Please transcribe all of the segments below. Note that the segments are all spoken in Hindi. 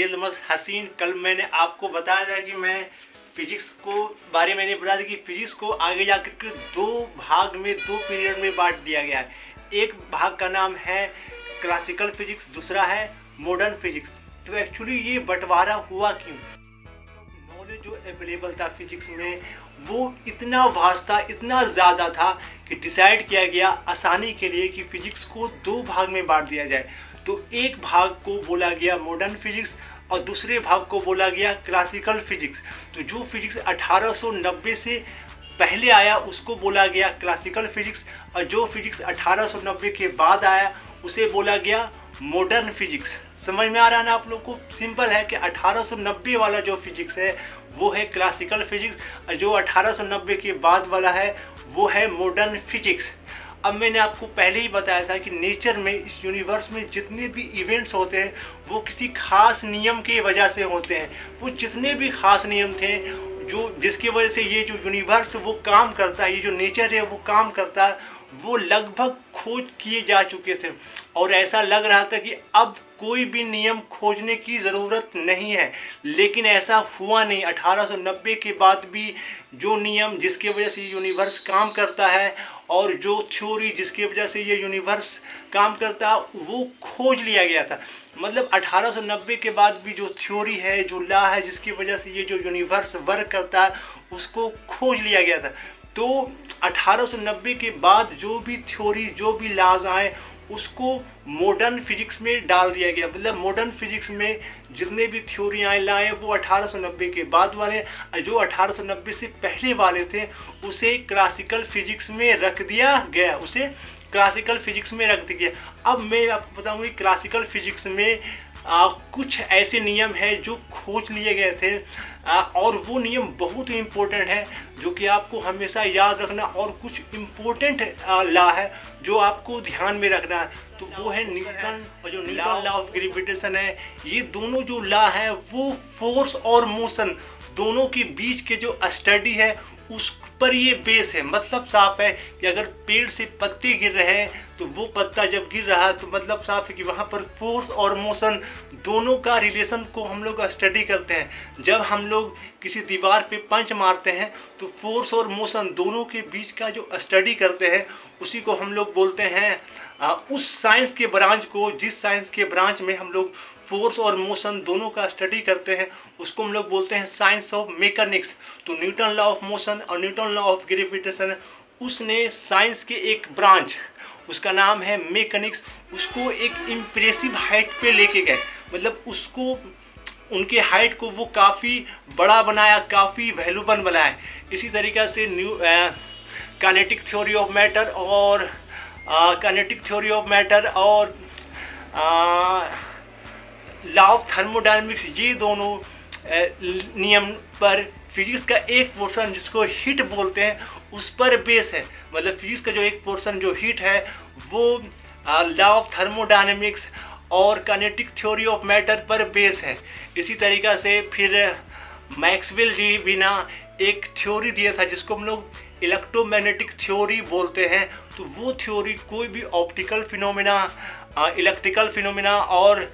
इल्तमस हसीन। कल मैंने आपको बताया था कि मैं फिजिक्स को बारे में बताया था कि फिजिक्स को आगे जाकर के दो भाग में, दो पीरियड में बांट दिया गया है। एक भाग का नाम है क्लासिकल फिजिक्स, दूसरा है मॉडर्न फिजिक्स। तो एक्चुअली ये बंटवारा हुआ क्यों? नॉलेज जो अवेलेबल था फिजिक्स में वो इतना वास्ट था, इतना ज़्यादा था कि डिसाइड किया गया आसानी के लिए कि फिजिक्स को दो भाग में बांट दिया जाए। तो एक भाग को बोला गया मॉडर्न फिजिक्स और दूसरे भाग को बोला गया क्लासिकल फिजिक्स। तो जो फिजिक्स 1890 से पहले आया उसको बोला गया क्लासिकल फिजिक्स, और जो फिजिक्स 1890 के बाद आया उसे बोला गया मॉडर्न फिजिक्स। समझ में आ रहा है ना आप लोग को? सिंपल है कि 1890 वाला जो फिजिक्स है वो है क्लासिकल फिजिक्स, और जो 1890 के बाद वाला है वो है मॉडर्न फिजिक्स। अब मैंने आपको पहले ही बताया था कि नेचर में, इस यूनिवर्स में जितने भी इवेंट्स होते हैं वो किसी खास नियम की वजह से होते हैं। वो जितने भी खास नियम थे जो जिसकी वजह से ये जो यूनिवर्स वो काम करता है, ये जो नेचर है वो काम करता है, वो लगभग खोज किए जा चुके थे। और ऐसा लग रहा था कि अब कोई भी नियम खोजने की ज़रूरत नहीं है, लेकिन ऐसा हुआ नहीं। 1890 के बाद भी जो नियम जिसकी वजह से यूनिवर्स काम करता है और जो थ्योरी जिसकी वजह से ये यूनिवर्स काम करता है वो खोज लिया गया था। मतलब 1890 के बाद भी जो थ्योरी है, जो लॉ है जिसकी वजह से ये जो यूनिवर्स वर्क करता है उसको खोज लिया गया था। तो 1890 के बाद जो भी थ्योरी, जो भी लॉज आए उसको मॉडर्न फिजिक्स में डाल दिया गया। मतलब मॉडर्न फिजिक्स में जितने भी थ्योरी आए लाए वो 1890 के बाद वाले, जो 1890 से पहले वाले थे उसे क्लासिकल फिजिक्स में रख दिया गया, उसे क्लासिकल फिजिक्स में रख दिया गया। अब मैं आपको बताऊंगी क्लासिकल फिजिक्स में कुछ ऐसे नियम हैं जो खोज लिए गए थे, और वो नियम बहुत ही इम्पोर्टेंट है जो कि आपको हमेशा याद रखना, और कुछ इम्पोर्टेंट लॉ है जो आपको ध्यान में रखना है। तो वो है न्यूटन, और जो न्यूटन लॉ ऑफ ग्रेविटेशन है। ये दोनों जो लॉ है वो फोर्स और मोशन दोनों के बीच के जो स्टडी है उस पर ये बेस है। मतलब साफ है कि अगर पेड़ से पत्ते गिर रहे हैं तो वो पत्ता जब गिर रहा है तो मतलब साफ है कि वहाँ पर फोर्स और मोशन दोनों का रिलेशन को हम लोग स्टडी करते हैं। जब हम लोग किसी दीवार पे पंच मारते हैं तो फोर्स और मोशन दोनों के बीच का जो स्टडी करते हैं उसी को हम लोग बोलते हैं, उस साइंस के ब्रांच को, जिस साइंस के ब्रांच में हम लोग फोर्स और मोशन दोनों का स्टडी करते हैं उसको हम लोग बोलते हैं साइंस ऑफ मैकेनिक्स। तो न्यूटन लॉ ऑफ मोशन और न्यूटन लॉ ऑफ ग्रेविटेशन, उसने साइंस के एक ब्रांच, उसका नाम है मैकेनिक्स, उसको एक इम्प्रेसिव हाइट पे लेके गए। मतलब उसको, उनके हाइट को वो काफ़ी बड़ा बनाया, काफ़ी वैल्यूबल बनाया। इसी तरीक़े से काइनेटिक थ्योरी ऑफ मैटर और लॉ ऑफ थर्मोडायनेमिक्स, ये दोनों नियम पर फिजिक्स का एक पोर्शन जिसको हीट बोलते हैं उस पर बेस है। मतलब फिजिक्स का जो एक पोर्शन जो हीट है वो लॉ ऑफ थर्मोडायनेमिक्स और काइनेटिक थ्योरी ऑफ मैटर पर बेस है। इसी तरीक़ा से फिर मैक्सवेल जी भी ना एक थ्योरी दिया था जिसको हम लोग इलेक्ट्रोमैग्नेटिक थ्योरी बोलते हैं। तो वो थ्योरी कोई भी ऑप्टिकल फिनोमिना, इलेक्ट्रिकल फिनोमिना और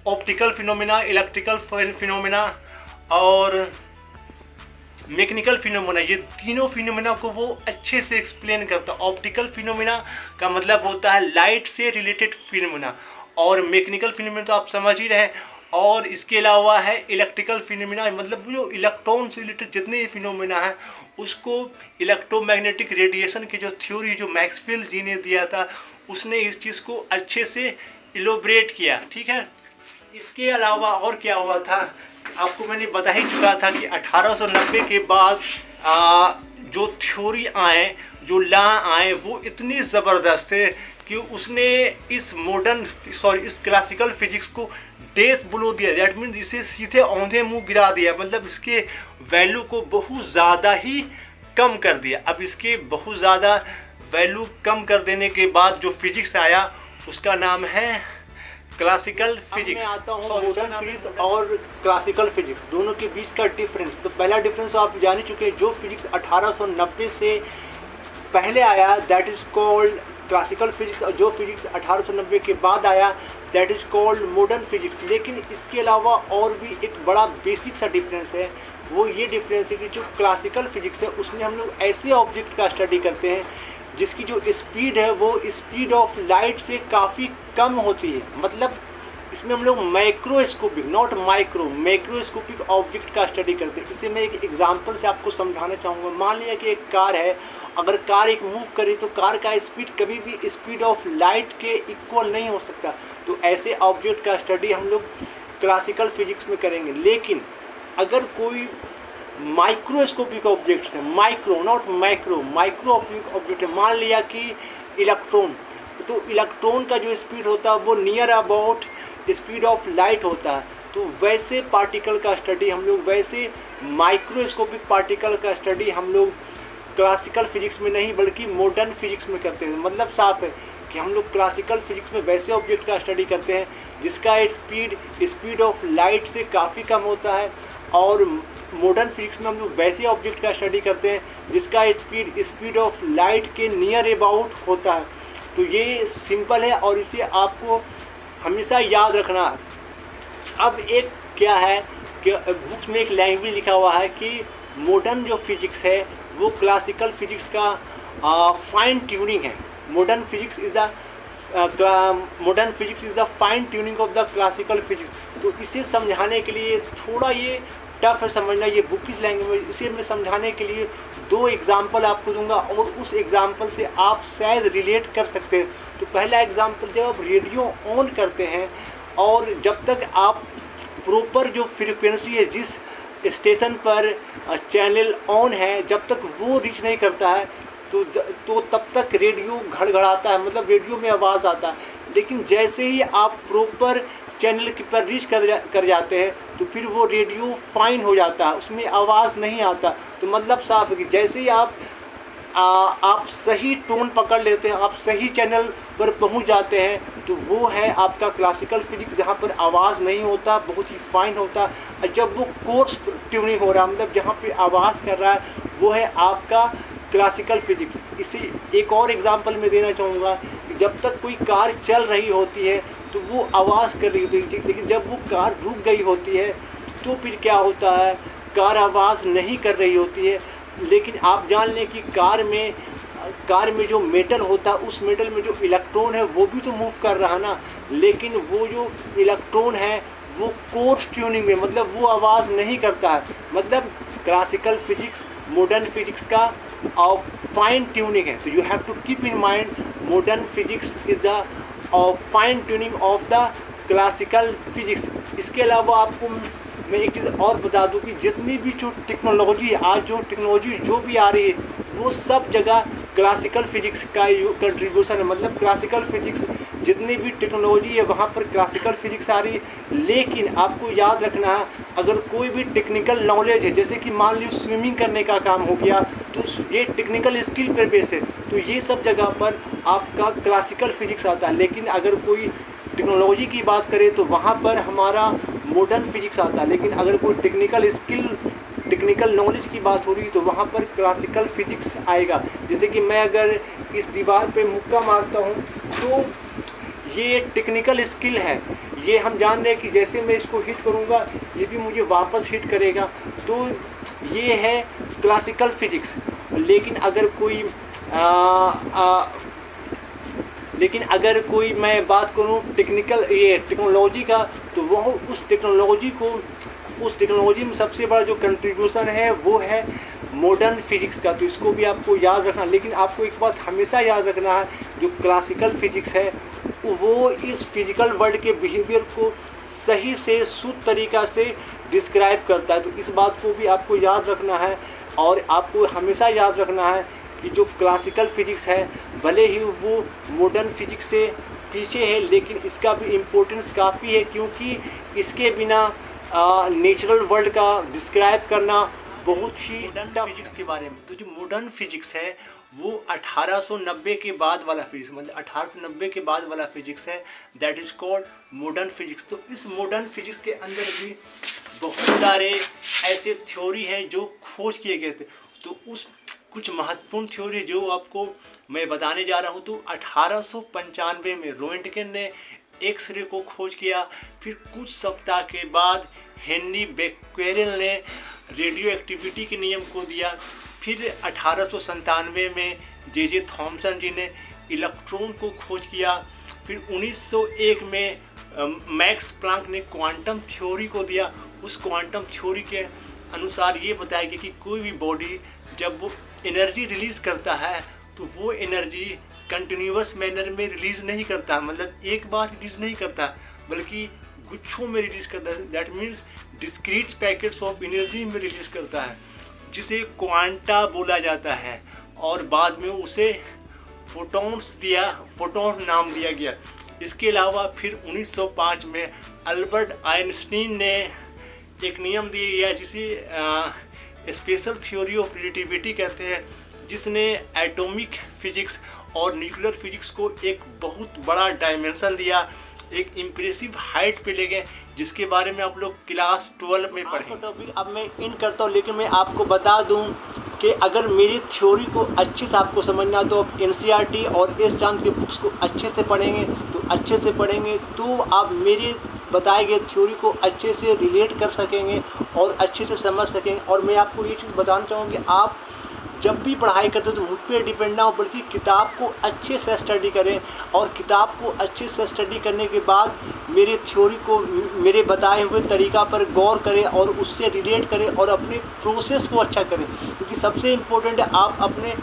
ऑप्टिकल फिनोमिना, इलेक्ट्रिकल फिनोमिना और मैकेनिकल फिनोमिना, ये तीनों फिनोमिना को वो अच्छे से एक्सप्लेन करता है। ऑप्टिकल फिनोमिना का मतलब होता है लाइट से रिलेटेड फिनोमिना, और मैकेनिकल फिनोमिना तो आप समझ ही रहे हैं। और इसके अलावा है इलेक्ट्रिकल फिनोमिना, मतलब जो इलेक्ट्रॉन से रिलेटेड जितने भी फिनोमिना हैं उसको इलेक्ट्रोमैग्नेटिक रेडिएशन की जो थ्योरी जो मैक्सवेल जी ने दिया था उसने इस चीज़ को अच्छे से इलोबरेट किया। ठीक है, इसके अलावा और क्या हुआ था आपको मैंने बता ही चुका था कि 1890 के बाद जो थ्योरी आए, जो लॉ आए वो इतनी ज़बरदस्त थे कि उसने इस इस क्लासिकल फिजिक्स को डेथ ब्लो दिया। दैट मीन इसे सीधे औंधे मुंह गिरा दिया। मतलब इसके वैल्यू को बहुत ज़्यादा ही कम कर दिया। अब इसके बहुत ज़्यादा वैल्यू कम कर देने के बाद जो फिजिक्स आया उसका नाम है क्लासिकल फिजिक्स। मैं आता हूँ मॉडर्न फिजिक्स और क्लासिकल फिजिक्स दोनों के बीच का डिफरेंस। तो पहला डिफरेंस आप जान ही चुके हैं, जो फिजिक्स 1890 से पहले आया that is called classical physics और जो फिजिक्स 1890 के बाद आया that is called modern physics. लेकिन इसके अलावा और भी एक बड़ा बेसिक सा डिफरेंस है, वो ये डिफरेंस है कि जो क्लासिकल फिजिक्स है उसमें हम लोग ऐसे ऑब्जेक्ट का स्टडी करते हैं जिसकी जो स्पीड है वो स्पीड ऑफ लाइट से काफ़ी कम होती है। मतलब इसमें हम लोग microscopic, not micro, microscopic object का स्टडी करते हैं। इसे मैं एक एग्जांपल से आपको समझाना चाहूँगा। मान लिया कि एक कार है, अगर कार एक मूव करे तो कार का स्पीड कभी भी स्पीड ऑफ लाइट के इक्वल नहीं हो सकता। तो ऐसे ऑब्जेक्ट का स्टडी हम लोग क्लासिकल फिजिक्स में करेंगे। लेकिन अगर कोई माइक्रोस्कोपिक ऑब्जेक्ट्स है, micro not micro, microscopic object है, मान लिया कि इलेक्ट्रॉन, तो इलेक्ट्रॉन का जो स्पीड होता है वो near about speed of light होता है। तो वैसे पार्टिकल का स्टडी हम लोग, वैसे माइक्रोस्कोपिक पार्टिकल का स्टडी हम लोग क्लासिकल फिजिक्स में नहीं बल्कि मॉडर्न फिजिक्स में करते हैं। मतलब साफ है कि हम लोग क्लासिकल फिजिक्स में वैसे ऑब्जेक्ट का स्टडी करते हैं जिसका स्पीड ऑफ लाइट से काफ़ी कम होता है, और मॉडर्न फिजिक्स में हम लोग वैसे ऑब्जेक्ट का स्टडी करते हैं जिसका स्पीड ऑफ लाइट के नियर अबाउट होता है। तो ये सिंपल है और इसे आपको हमेशा याद रखना है। अब एक क्या है कि बुक्स में एक लैंग्वेज लिखा हुआ है कि मॉडर्न जो फिजिक्स है वो क्लासिकल फिजिक्स का फाइन ट्यूनिंग है। Modern physics is the fine tuning of the classical physics. तो इसे समझाने के लिए थोड़ा ये टफ है समझना, ये बुकिश लैंग्वेज। इसे मैं समझाने के लिए 2 एग्जाम्पल आपको दूंगा और उस एग्जाम्पल से आप शायद रिलेट कर सकते हैं। तो पहला एग्जाम्पल, जब आप रेडियो ऑन करते हैं और जब तक आप प्रॉपर जो फ्रीक्वेंसी है, जिस स्टेशन पर चैनल ऑन है, जब तक वो रीच नहीं करता है तो तब तक रेडियो घड़घड़ाता है, मतलब रेडियो में आवाज़ आता है। लेकिन जैसे ही आप प्रॉपर चैनल पर रीच कर जाते हैं तो फिर वो रेडियो फाइन हो जाता है, उसमें आवाज़ नहीं आता। तो मतलब साफ है कि जैसे ही आप सही टोन पकड़ लेते हैं, आप सही चैनल पर पहुंच जाते हैं, तो वो है आपका क्लासिकल फिजिक्स, जहां पर आवाज़ नहीं होता, बहुत ही फाइन होता। और जब वो कोर्स ट्यूनिंग हो रहा है, मतलब जहां पे आवाज़ कर रहा है, वो है आपका क्लासिकल फिजिक्स। इसी एक और एग्जांपल मैं देना चाहूँगा कि जब तक कोई कार चल रही होती है तो वो आवाज़ कर रही होती है, लेकिन जब वो कार रुक गई होती है तो फिर क्या होता है, कार आवाज़ नहीं कर रही होती है। लेकिन आप जान लें कि कार में जो मेटल होता है, उस मेटल में जो इलेक्ट्रॉन है वो भी तो मूव कर रहा है ना, लेकिन वो जो इलेक्ट्रॉन है वो कोर्स ट्यूनिंग में, मतलब वो आवाज़ नहीं करता है। मतलब क्लासिकल फिजिक्स मॉडर्न फिजिक्स का फाइन ट्यूनिंग है। तो you have to keep in mind modern physics is the fine tuning of the classical physics. इसके अलावा आपको मैं एक चीज़ और बता दूं कि जितनी भी जो टेक्नोलॉजी है, आज जो टेक्नोलॉजी जो भी आ रही है, वो सब जगह क्लासिकल फिजिक्स का कंट्रीब्यूशन है। मतलब क्लासिकल फिजिक्स, जितनी भी टेक्नोलॉजी है वहाँ पर क्लासिकल फिजिक्स आ रही है। लेकिन आपको याद रखना है, अगर कोई भी टेक्निकल नॉलेज है, जैसे कि मान लीजिए स्विमिंग करने का काम हो गया, तो ये टेक्निकल स्किल पर बेस है, तो ये सब जगह पर आपका क्लासिकल फिजिक्स आता है। लेकिन अगर कोई टेक्नोलॉजी की बात करें तो वहाँ पर हमारा मॉडर्न फिजिक्स आता है। लेकिन अगर कोई टेक्निकल नॉलेज की बात हो रही तो वहाँ पर क्लासिकल फिजिक्स आएगा। जैसे कि मैं अगर इस दीवार पे मुक्का मारता हूँ तो ये टेक्निकल स्किल है, ये हम जान रहे हैं कि जैसे मैं इसको हिट करूँगा ये भी मुझे वापस हिट करेगा, तो ये है क्लासिकल फिजिक्स। लेकिन अगर कोई मैं बात करूं टेक्नोलॉजी का, तो वह उस टेक्नोलॉजी में सबसे बड़ा जो कंट्रीब्यूशन है वो है मॉडर्न फिजिक्स का। तो इसको भी आपको याद रखना। लेकिन आपको एक बात हमेशा याद रखना है, जो क्लासिकल फिजिक्स है वो इस फिजिकल वर्ल्ड के बिहेवियर को सही से शुद्ध तरीक़ा से डिस्क्राइब करता है। तो इस बात को भी आपको याद रखना है और आपको हमेशा याद रखना है कि जो क्लासिकल फिजिक्स है भले ही वो मॉडर्न फिजिक्स से पीछे है, लेकिन इसका भी इम्पोर्टेंस काफ़ी है, क्योंकि इसके बिना नेचुरल वर्ल्ड का डिस्क्राइब करना बहुत ही मॉडर्न फिजिक्स के बारे में। तो जो मॉडर्न फिजिक्स है वो 1890 के बाद वाला फिजिक्स, मतलब 1890 के बाद वाला फिजिक्स है, that is called modern physics. तो इस मॉडर्न फिजिक्स के अंदर भी बहुत सारे ऐसे थ्योरी हैं जो खोज किए गए थे। तो कुछ महत्वपूर्ण थ्योरी जो आपको मैं बताने जा रहा हूँ। तो 1895 में रोएंटगेन ने एक्सरे को खोज किया। फिर कुछ सप्ताह के बाद हेनरी बेक्वेरेल ने रेडियो एक्टिविटी के नियम को दिया। फिर 1897 में जे थॉमसन जी ने इलेक्ट्रॉन को खोज किया। फिर 1901 में मैक्स प्लांक ने क्वांटम थ्योरी को दिया। उस क्वांटम थ्योरी के अनुसार ये बताया गया कि कोई भी बॉडी जब वो एनर्जी रिलीज़ करता है तो वो एनर्जी कंटिन्यूअस मैनर में रिलीज़ नहीं करता, मतलब एक बार रिलीज़ नहीं करता बल्कि गुच्छों में रिलीज़ करता है। That means discrete packets of energy में रिलीज़ करता है, जिसे क्वांटा बोला जाता है। और बाद में उसे फोटॉन्स नाम दिया गया। इसके अलावा फिर 1905 में अल्बर्ट आइंस्टीन ने एक नियम दिया गया जिसे स्पेशल थ्योरी ऑफ रिलेटिविटी कहते हैं, जिसने एटॉमिक फिजिक्स और न्यूक्लियर फिजिक्स को एक बहुत बड़ा डायमेंशन दिया, एक इम्प्रेसिव हाइट पे ले गए, जिसके बारे में आप लोग क्लास 12 में पढ़ें। टॉपिक अब मैं इन करता हूँ, लेकिन मैं आपको बता दूँ कि अगर मेरी थ्योरी को अच्छे से आपको समझना तो आप NCERT और एस चांद की बुक्स को अच्छे से पढ़ेंगे तो आप मेरे बताए गए थ्योरी को अच्छे से रिलेट कर सकेंगे और अच्छे से समझ सकेंगे। और मैं आपको ये चीज़ बताना चाहूँगा कि आप जब भी पढ़ाई करते हो तो मुझ पर डिपेंड ना हो, बल्कि किताब को अच्छे से स्टडी करें और किताब को अच्छे से स्टडी करने के बाद मेरे थ्योरी को मेरे बताए हुए तरीक़ा पर गौर करें और उससे रिलेट करें और अपने प्रोसेस को अच्छा करें, क्योंकि सबसे इम्पोर्टेंट है आप अपने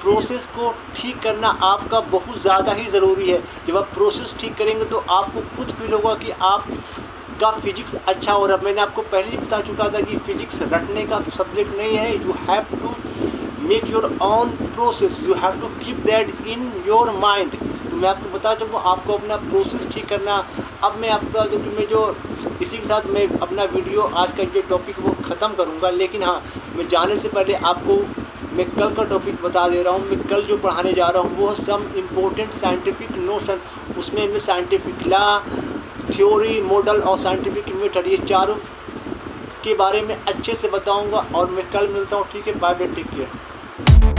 प्रोसेस को ठीक करना आपका बहुत ज़्यादा ही ज़रूरी है। जब आप प्रोसेस ठीक करेंगे तो आपको खुद फील होगा कि आपका फिजिक्स अच्छा हो रहा है। मैंने आपको पहले ही बता चुका था कि फिजिक्स रटने का सब्जेक्ट नहीं है। You have to make your own process, you have to keep that in your mind. तो मैं आपको बता चुका हूँ आपको अपना प्रोसेस ठीक करना। अब मैं आपका इसी के साथ मैं अपना वीडियो आज का ये टॉपिक वो ख़त्म करूँगा। लेकिन हाँ, मैं जाने से पहले आपको मैं कल का टॉपिक बता दे रहा हूँ। मैं कल जो पढ़ाने जा रहा हूँ वो सम इम्पोर्टेंट साइंटिफिक नोशन, उसमें मैं साइंटिफिक लॉ, थ्योरी, मॉडल और साइंटिफिक मेथड, ये चारों के बारे में अच्छे से बताऊंगा। और मैं कल मिलता हूँ। ठीक है, बाय बाय, टेक केयर।